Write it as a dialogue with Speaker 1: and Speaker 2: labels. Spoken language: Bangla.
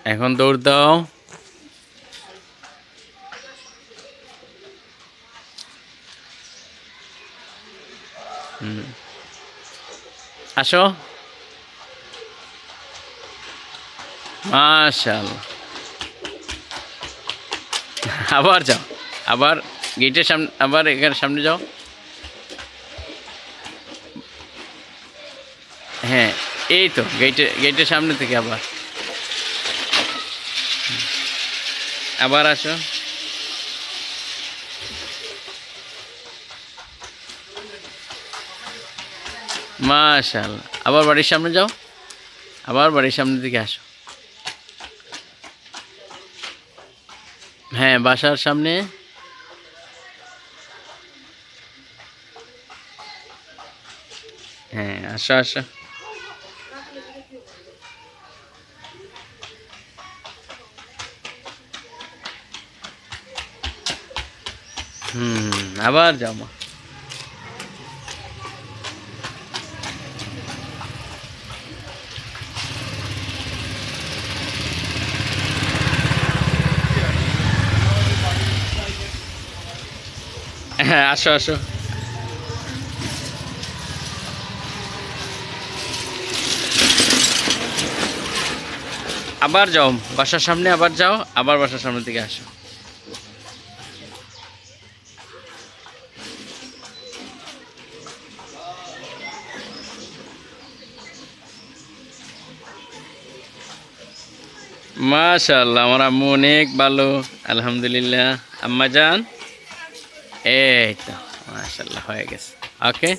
Speaker 1: এখন দৌড় দাও। আসো। মাশাআল্লাহ। আবার যাও, আবার গেটের সামনে, আবার এখানে সামনে যাও। হ্যাঁ, এই তো গেটের সামনে থেকে আবার আবার আসো। মাশাআল্লাহ। আবার বাড়ির সামনে যাও, আবার বাড়ির সামনে দিকে আসো। হ্যাঁ, বাসার সামনে। হ্যাঁ, আসো আসো। আবার যাও মা। হ্যাঁ, আসো আসো। আবার যাও বাসার সামনে, আবার যাও, আবার বাসার সামনে থেকে আসো। মাশাআল্লাহ, আমার আম্মু অনেক ভালো, আলহামদুলিল্লাহ। আম্মা জান, এই তো মাশাআল্লাহ হয়ে গেছে। ওকে।